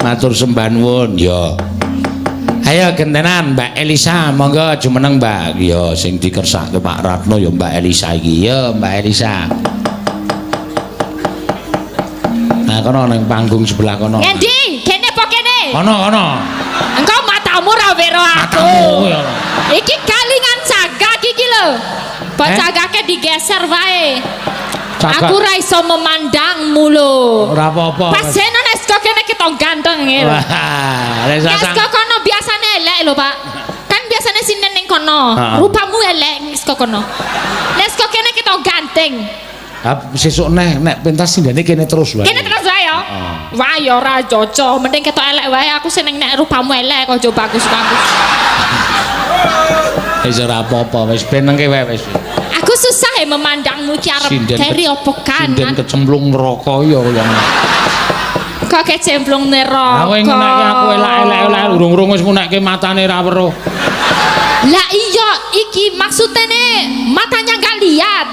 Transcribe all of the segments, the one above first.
Matur sembah nuwun ya. Ayo gentenan Mbak Elisa, monggo jumeneng Mbak. Ya sing dikersake Pak Ratno ya Mbak Elisa iki. Ya Mbak Elisa. Nah kono ning panggung sebelah kono. Ngendi? Kene apa kene? Kono. Engkau matamu ra wero aku. Matamu ya. Iki kalingan cagak iki lho. Mbok cagake digeser wae. Aku ra iso memandangmu lho. Ora apa-apa. Pasene nek kok kene kita ganteng ngene. Wah, lek kok kono biasane elek lho, Pak. Kan biasane sinen ning kono. Rupamu elek kok kono. Nek kok kene kita ganteng. Sesuk nek pentas sindene kene terus wae. Kene terus wae ya. Wah ya ora cocok, mending ketok elek wae. Aku seneng nek rupamu elek aja bagus-bagus. Wis ora apa-apa, wis benengke wae wis. Aku susah ya memandangmu ki arep keri apa kanan. Sinden kecemplung neraka ya yang. Kok kecemplung neraka. Kowe ngenekke aku elek-elek urung-urung wis ngenekke matane ra weruh. Lah iya iki maksudene matanya gak lihat.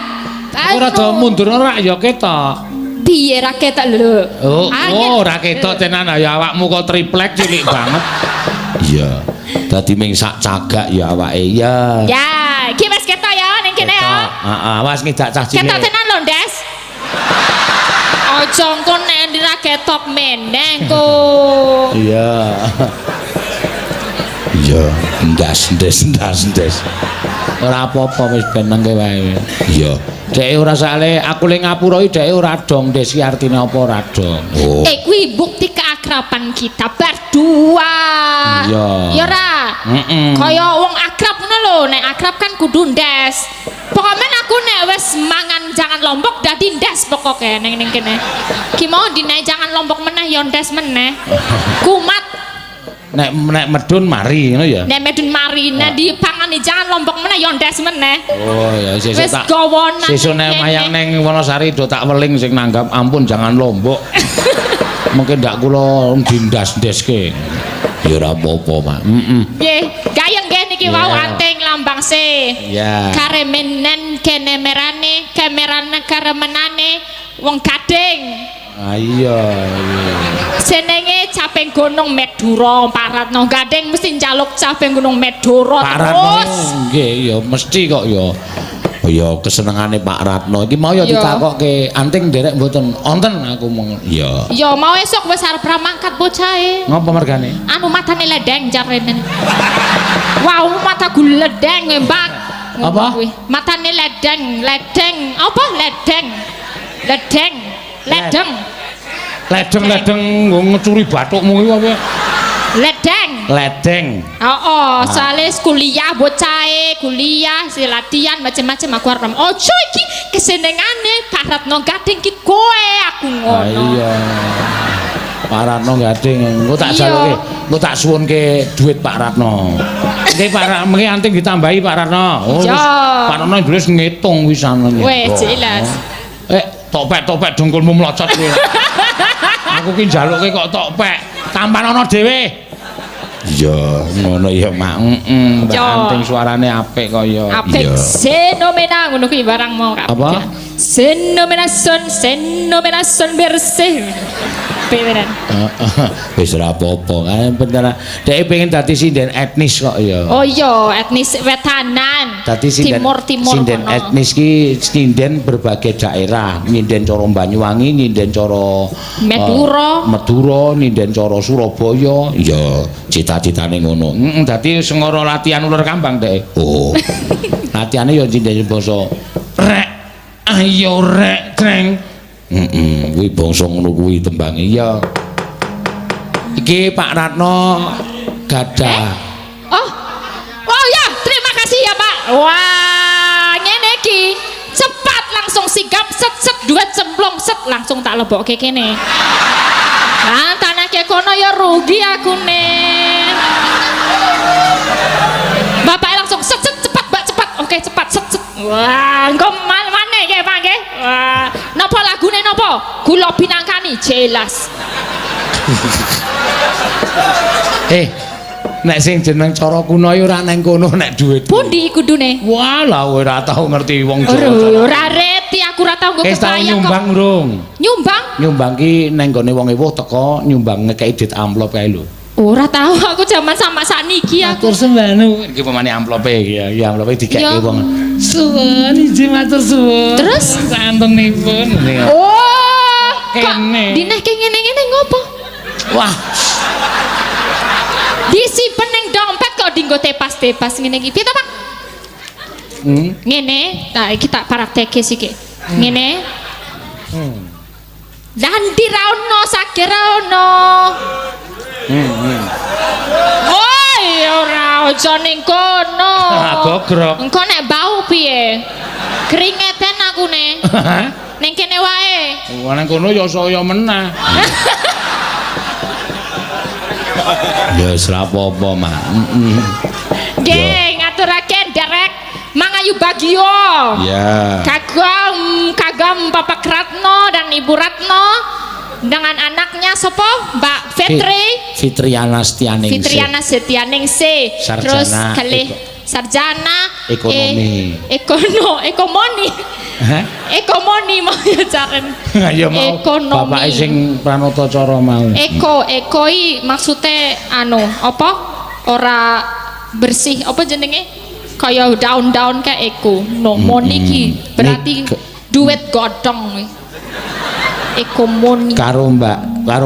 Ora do mundur ora ya ketok. Piye ra ketok lho. Oh, ora ketok tenan ya awakmu kok triplek cilik banget. Iya. Dadi ming sak cagak ya awake ya. Ya, iki wis ketok ya ning kene ya. Heeh, wis ngidak cah cilik. Ketok tenan lho, Des. Aja engko nek ra ketok meneh ku. Iya. Iya, ndas. Ora apa-apa wis benengke wae. Iya. Dek ora sale aku le ngapura iki dek ora dong Desi artine apa ora dong. Oh. Kuwi bukti keakraban kita berdua. Iya. Ya ora? Kaya wong akrab ngono lho, nek akrab kan kudu ndes. Pokoknya aku nek wis mangan jangan lombok dadi ndes pokoke ning kene. Ki mau dinae jangan lombok meneh ya ndes meneh. Kumat Nek medun mari ngono ya. Nek medun mari nek dipangani jangan lombok meneh ya ndes meneh. Oh ya sesuk wis gawonan. Sesuk nek mayang ning Wonosari do tak weling sing nanggap ampun jangan lombok. Mungkin ndak kula dindas-ndeske. Ya ora apa-apa, Mak. Nggih, gayeng nggih niki wau anting lambang se. Ya. Karemenen kene merane, kamerane karemenane wong gading. Iya. Senenge caping gunung Medura, Pak Ratno gading mesti njaluk caping gunung Medura terus. Nggih, ya mesti kok ya. Ya kesenengane Pak Ratno iki mau ya ditakokke anting nderek mboten wonten aku mong ya. Ya mau esuk wis arep mangkat bocahe. Ngopo mergane? Anu matane ledeng jarene. Wow, mata guledeng Mbak. Apa? Matane ledeng. Apa ledeng? Ledeng ngecuri bathukmu iki apa? Ledeng. Soalnya kuliah bocahe, kuliah si latihan macam-macam aku arep. Ojo iki kesenengane Pak Ratno gading ki kowe aku ngono. Iya. Pak Ratno gading, engko tak jaluke, engko tak suwunke dhuwit Pak Ratno. Nggih Pak Ratno, mengki anting ditambahi Pak Ratno. Pak Ratno nulis ngitung wisan. Wes jelas. Topek dengkulmu mlocot kowe. Aku ki njaluke kok topek. Tampan ana dhewe. Iya, ngono ya, Mak. Mbak Anting suarane apik kok ya. Apik fenomena ngono kuwi barang mau. Apa? Fenomena son bersih. Beneran. Wis ora apa-apa. Bener. Dhek pengen dadi sinden etnis kok ya. Oh iya, etnis wetanan. Dadi timur sinden etnis ki sinden berbagai daerah. Nyinden cara Banyuwangi, nyinden cara Madura, nyinden cara Surabaya. Ya, cita-citane ngono. Dadi sengara latihan ular kambang Dek. Oh. Latihane ya nyinden basa rek. Ayo rek, Kreng. Kuwi bangsa ngono kuwi tembange ya. Iki Pak Ratno gadah. Oh ya, terima kasih ya Pak. Wah, ngene iki cepat langsung sigap set duet cemplung set langsung tak lebokke kene. Nah, tanake kono ya rugi aku nih. Bapak langsung set cepat Mbak cepat. Oke, cepat set. Wah, engko mana nggih Pak nggih? Wah, napa lagune napa? Kula binangkani jelas. Nek sing jeneng cara kuno ya ora nang kono nek dhuwit. Pundi kudune? Walah ora tau ngerti wong Jawa. Ora reti aku ora tau nggo kebayang kok. Nyumbang urung? Nyumbang? nyumbang ki neng gone wong ewuh teko nyumbang ngekeki dit amplop kae lho. Ora tahu aku zaman sama sakniki aku. Matur sembahnu iki pemane amplope iki ya, ya amplope dikeki wong. Suwun izin matur suwun. Terus santenipun. Oh, kene. Dinehke ngene-ngene ngopo? Wah. Disimpen ning dompet kok dinggo tepas-tepas ngene iki. Piye to, Pak? Ngene, nah iki tak praktekke siki. Ngene. Dandi ra ono, sage ra ono. Woi, ora aja ning kono. Gogrok. Engko nek bau piye? Kringeten aku ne. Ning kene wae. Wah nang kono ya saya menah. Ya wis ra apa-apa, Mak. Nggih, ngaturaken derek Mangayu Bagio. Ya. Kagam Bapak Ratno dan Ibu Ratno dengan anaknya sopo Mbak Fitriana Setianingsih. Fitriana Setianingsih. Terus kalih sarjana ekonomi. Ekomoni. Hah? Ekomoni mau ya jaren. Ya mau. Ekonomi. Bapake sing Pranatacara mau. Ekoi maksudnya apa? Ora bersih apa jenenge? Kayak daun-daun kayak eko. No moni ki berarti duit godhong. Ekomoni karo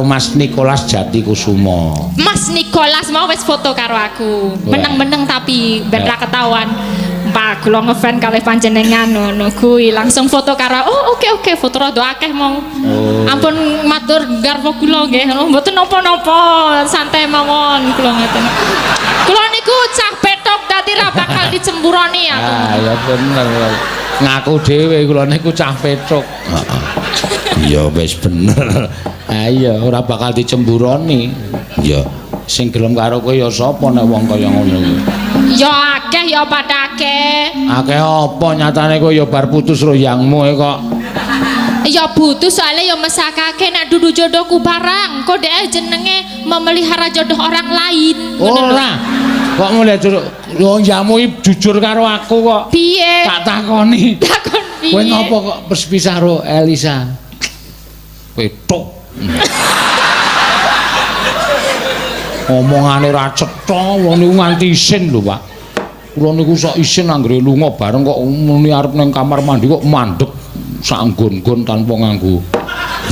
Mas Nikolas Jatikusumo. Mas Nikolas mau wis foto karo aku. Meneng-meneng tapi ben ra ketahuan. Pak kula ngefan kalih panjenengan ngono kuwi langsung foto karo. Oh oke foto rada akeh mau. Ampun matur garwa kula nggih. Mboten napa-napa, santai mawon kula ngeten. Kula niku cah petok dadi ra bakal dicemburoni aku. Ah ya bener. Ngaku dhewe kula niku cah petok. Ya wis bener. Ayo ora bakal dicemburoni. Ya sing gelem karo kowe ya sapa nek wong kaya ngono kuwi. Ya akeh ya padha akeh. Akeh apa nyatane kowe ya bar putus karo yangmu kok. Ya butuh soalnya ya mesakake nek dudu jodohku barang. Kok dhek jenenge memelihara jodoh orang lain. Ora. Kok mulai jodoh yo jamu jujur karo aku kok. Piye? Tak takoni. Takon piye? Kowe ngopo kok berpisah karo Elisa? Petok. Omongane ra cetha, wong niku nganti isin lho, Pak. Kula niku sok isin anggere lunga bareng kok muni arep ning kamar mandi kok mandeg sak nggon-nggon tanpa nganggo.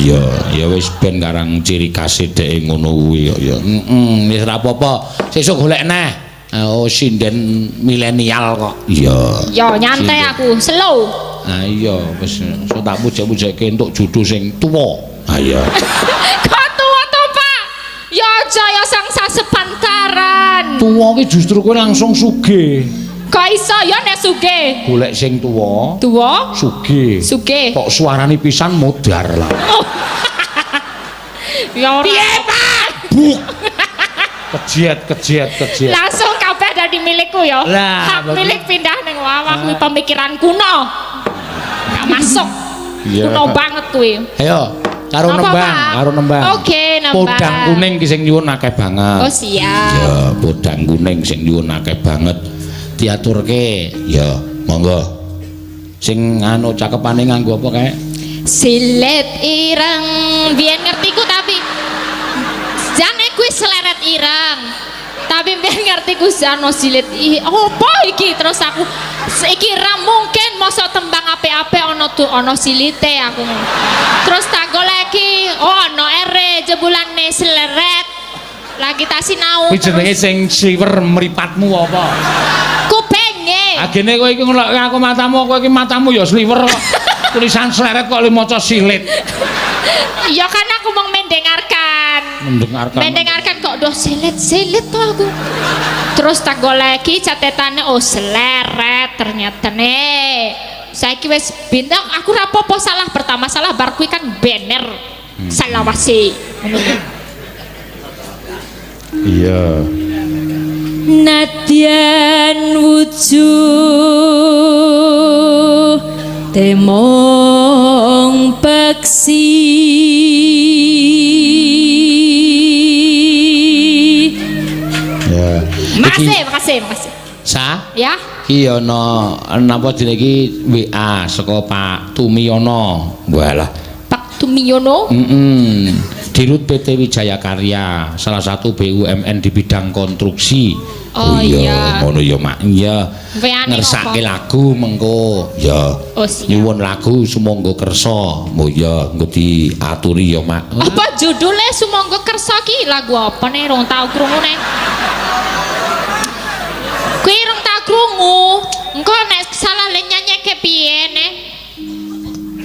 Ya wis ben karang ciri khas dhek ngono kuwi ya. Wis ra apa-apa. Sesuk golek neh. Oh, sinden milenial kok. Iya. Ya nyantai aku, slow. Ah iya, wis so tak pujuk-pujukke entuk judul sing tuwa. Ah iya. Kok tuwa to, Pak? Ya aja ya sangsa sepantaran. Tuwa ki justru kowe langsung sugih. Kok iso ya nek sugih? Golek sing tuwa. Tuwa? Sugih. Sugih. Kok suarane pisan modar lah. Oh. Ya ora. Piye, Pak? Buk. Kejiat. Langsung kabeh dadi milikku ya. Hak milik pindah ning wawah kuwi pemikiran kuno. Gak masuk. Kuno banget kuwi. Ayo, karo nembang. Oke, nembang. Podang kuning ki sing nyuwun akeh banget. Oh, siap. Ya, podang kuning sing nyuwun akeh banget. Diaturke, ya, monggo. Sing cakepane nganggo apa kae? Silet ireng. Biyen ngertiku tapi jane kuwi seleret ireng. Tapi biyen ngertiku jano silet apa iki terus aku iki ra mungkin mosok tembang apik-apik ana silite aku. Terus tak goleki, ana ere jebulane seleret. Lagi tak sinau. Kuwi jenenge sing sliwer mripatmu apa? Kupenge. Agene kowe iki ngelok aku matamu, kowe iki matamu ya sliwer kok. Tulisan seleret kok maca silit. Ya kan aku mau mendengarkan. Mendengarkan kok doh silit tuh aku. Terus tak goleki catetane seleret ternyata nih. Saiki wis bintang aku ra apa-apa salah pertama salah bar kuwi kan banner. Salah wasi. Iya. Nadyan wujuh temong peksi ya. makasih Sa? ya Iki ana napa jenenge iki WA saka Pak Tumiono. Walah. Pak bumi ngono. Dirut PT Wijaya Karya, salah satu BUMN di bidang konstruksi. Oh iya, ngono ya Mak. Iya. Ngersake lagu mengko. Ya. Oh siap. Nyuwun lagu sumangga kersa. Mo ya engko diaturi ya Mak. Apa judulnya sumangga kersa ki? Lagu apa nih rong tau krungu nih? Kuwi rong tau krungu. Engko nek salah le nyanyeke piye nih?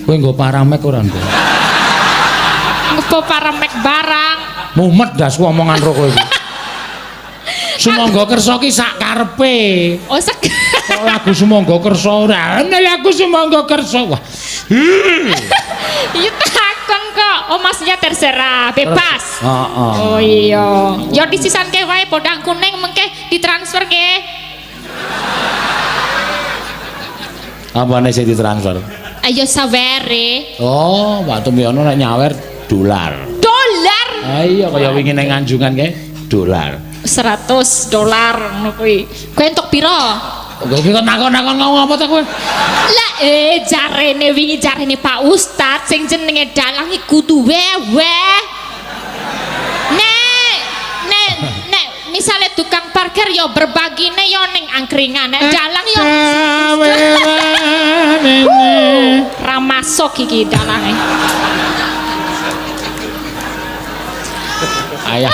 Kowe nggo paramek ora ndek? Ngepo paramek barang. Mumet das omongan ro kowe iki. Sumangga kersa ki sak karepe. Oh sak. Kok lagu sumangga kersa ora? Nek lagu sumangga kersa. Wah. Ya takon kok. Oh maksudnya terserah, bebas. Heeh. Oh iya. Ya disisanke wae podang kuning mengke ditransfer ke. Apane sing ditransfer? Ayo sawere. Oh, Pak Tumiono nek nyawer dolar. Dolar. Ah iya kaya wingi ning Anjungan kae dolar. $100 ngono kuwi. Kowe entuk pira? Kowe iki kok nakon-nakon ngomong apa ta kowe? Lah jarene wingi jarene Pak Ustad sing jenenge dalang iku kudu weweh. Nek misale tukang parkir ya berbagine ya ning angkringan. Nek dalang ya ra masuk iki dalange. Ayah.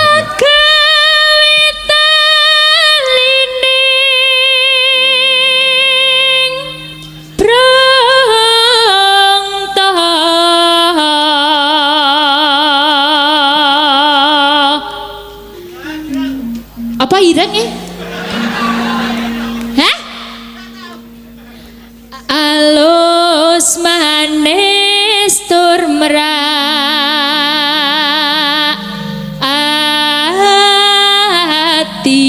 Apa irenge? Hah? Alus manis tur merak ati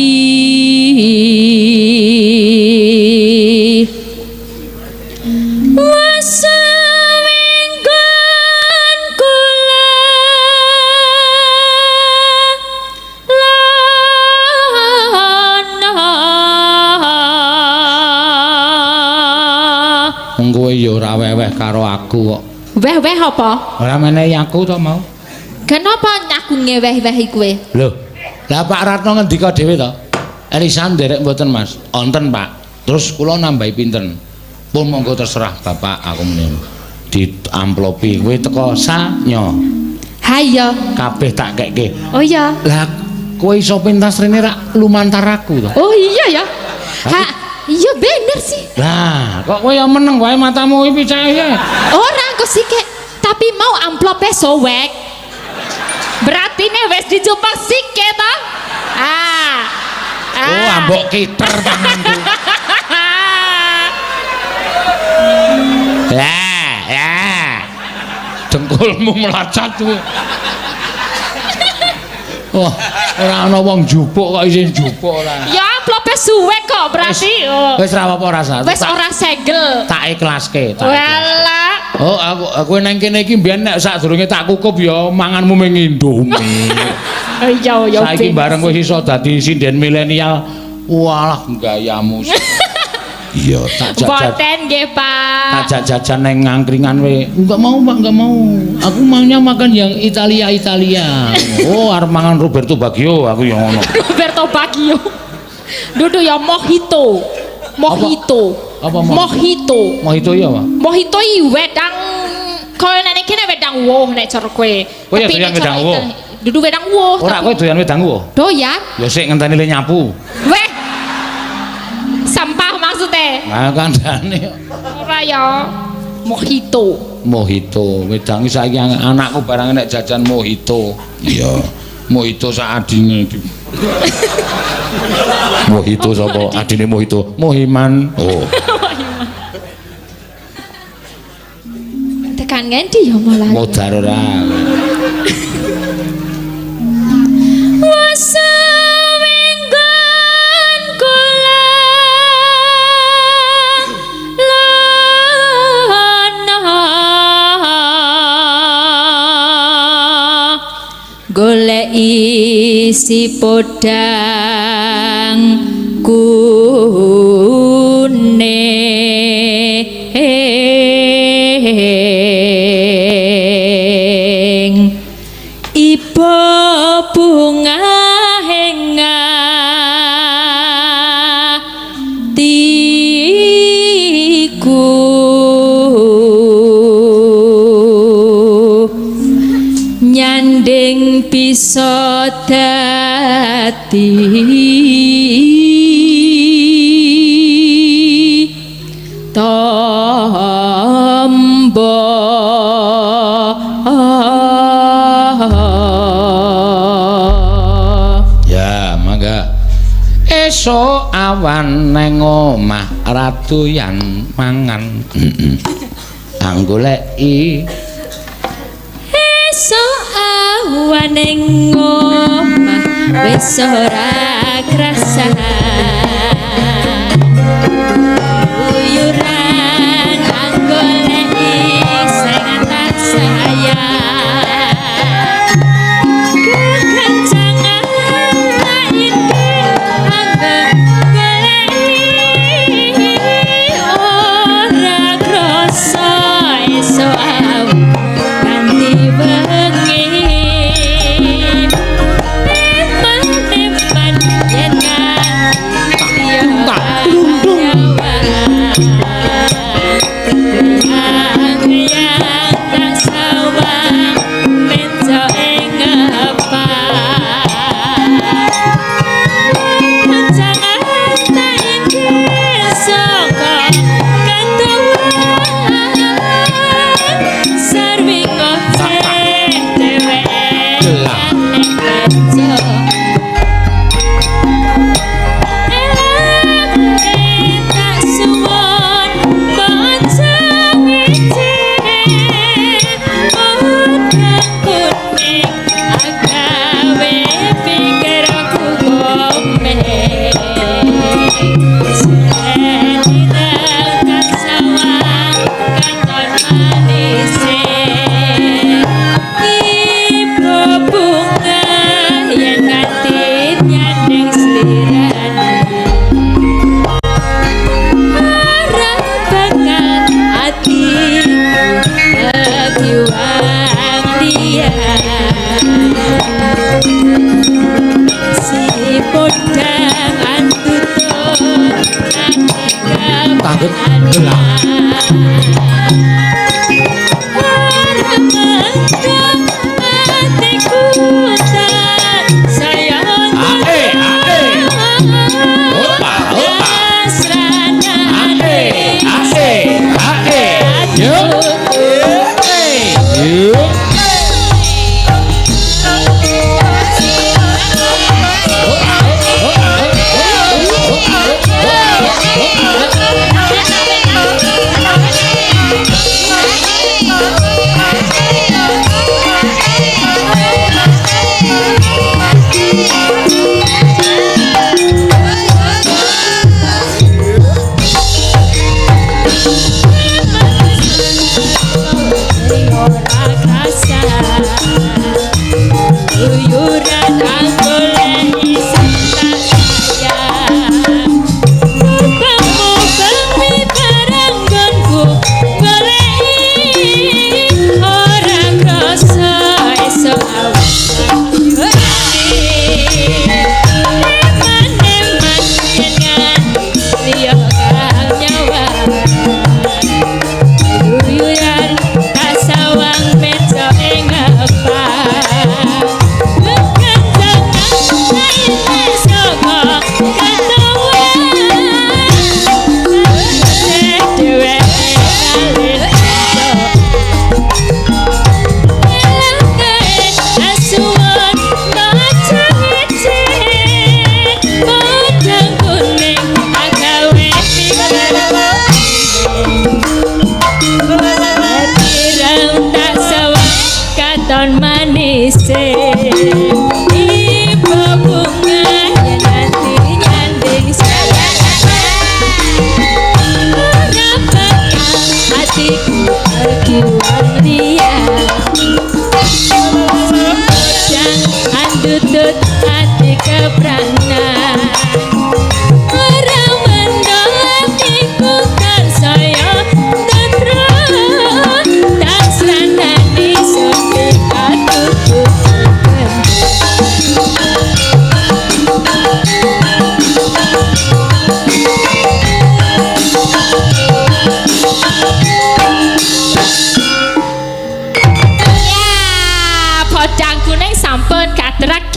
Karo aku kok. Weh-weh apa? Ora menehi aku to mau. Kenapa aku ngeweh-wehi kowe? Lho, lah Pak Ratno ngendika dhewe to. Elisan nderek mboten Mas. Wonten Pak. Terus kula nambahi pinten? Pun monggo terserah Bapak aku meneh. Di amplopi kowe teko sanyo. Ha iya. Kabeh tak kekke. Oh iya. Lah kowe iso pentas rene rak lumantar aku to. Oh iya ya. Ha iya bener sih. Lah, kok kowe yang meneng wae matamu iki picahe. Ora kok sike, tapi mau amplope sowek. Berarti nih wes dijupuk sike ta? Oh, ambok kiter tanganku. Ya. Dengkulmu melacat kuwi. Wah, ora ana wong jupuk kok isin jupuk ora. Ya amplope suwek kok berarti. Wis ra apa-apa rasa. Wis ora segel. Tak ikhlaske, tak. Walah. Oh, aku nang kene iki mbiyen nek sadurunge tak kukup ya manganmu ming Indomie. Iya. Saiki bareng wis iso dadi sinden milenial. Walah gayamu. Iya, tak jajan. Boten nggih, Pak. Tak jajan nang ngangkringan we. Enggak mau, Pak, enggak mau. Aku maunya makan yang Italia. Oh, arep mangan Roberto Baggio aku yang ngono. Roberto Baggio. Dudu ya mojito. Apa mojito? Mojito ya, Pak. Mojito iki wedang koyo nek kene wedang woh nek cara kowe. Kowe ya doyan wedang woh. Dudu wedang woh. Ora kowe doyan wedang woh. Doyan? Ya sik ngenteni le nyapu. Weh. Sampah maksudnya? Nah, kandhane. Ora ya. Mojito. Wedangi saiki anakku barang nek jajan mojito. Iya. Mojito sak adine. Mojito sapa? Adine mojito. Mohiman. Oh. Tekan ngendi ya malah. Modar ora. Golek isi podang kuning ing atiku nyanding bisa dadi tombo ya mangga esuk awan neng omah ratu yan mangan anggoleki esuk awan ning omah wis ora krasa uyuran anggoleki sing tak sayang kekencangan lain anggoleki ora krasa esuk awan ganti bengi teman-teman yen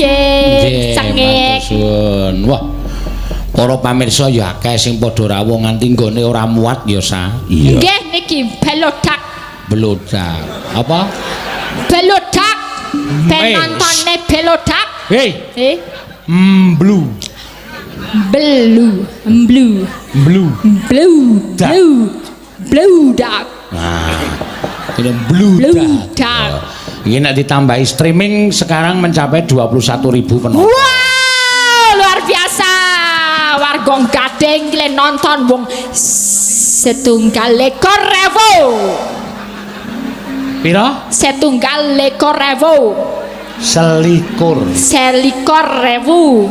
nggih. Sengit. Matur. Wah. Para pamirsa ya akeh sing padha rawuh nganti nggone ora muat ya sa. Iya. Nggih niki belodak. Belodak. Apa? Belodak. Penontonne belodak. Hei. Blue. Blue. Blue. Blue. Blue. Blue. Blue dark. Nah. Ini blue dark. Ini nek ditambahi streaming sekarang mencapai 21.000 penonton. Wow, luar biasa. Warga Gading le nonton wong 1.000.000 Pira? 1.000.000. Selikur.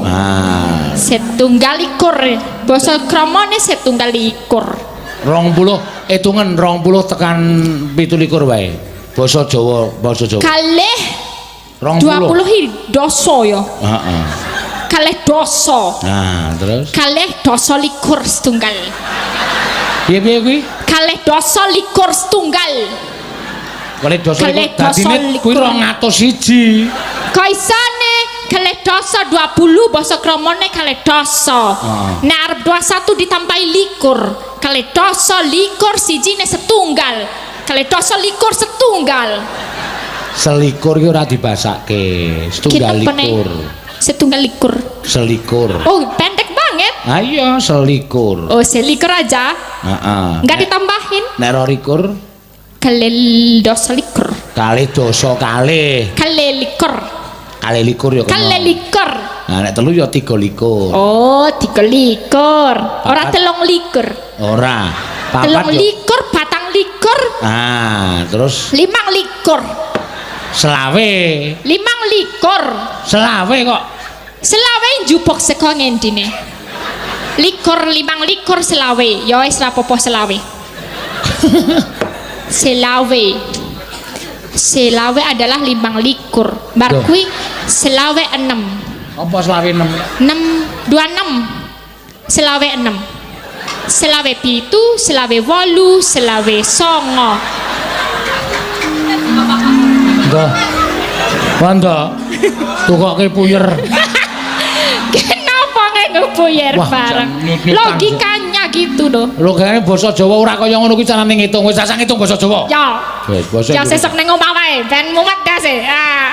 Ah. 1.000.000. Basa kramane 1.000.000. 20 hitungan 20 tekan 17 wae. Basa Jawa. Kalih 20 dosa ya. Heeh. Kalih dosa. Nah, terus? Kalih dosa likur setunggal. Piye kuwi? Kalih dosa likur setunggal. Kalih dosa likur. Dadine kuwi 201. Kaisane kalih dosa 20 basa kramane kalih dosa. Nek arep 21 ditambahi likur. Kalih dosa likur sijine setunggal. Kalih dosa likur setunggal. Selikur ki ora dibasake. Setunggal likur. Setunggal likur. Selikur. Oh, pendek banget. Ayo selikur. Oh, selikur aja. Heeh. Enggak ditambahin. Nek likur Kalih dosa likur. Kalih dosa kalih. Kalih likur. Kalih likur ya kena. Kalih likur. Nah, nek telu ya 3 likur. Oh, 3 likur. Ora 3 likur. Ora. 3 likur, 4 likur. Ah, terus 5 likur. Selawe. 5 likur. Selawe kok. Selawe njupuk saka ngendine. Likur 5 likur selawe. Ya wis ra apa-apa selawe. Selawe adalah 5 likur. Bar kuwi selawe 6. Apa selawe 6? 26. Selawe 6. Selawe 7, selawe 8, selawe 9. Enggak. Wanda. Tukoke puyer. Kenapa ngepuyer bareng? Logikanya gitu loh. Logikane basa Jawa ora kaya ngono kuwi carane ngitung. Wis sasang ngitung basa Jawa. Ya. Wis basa. Ya sesuk ning omah wae ben mumet dase. Ah.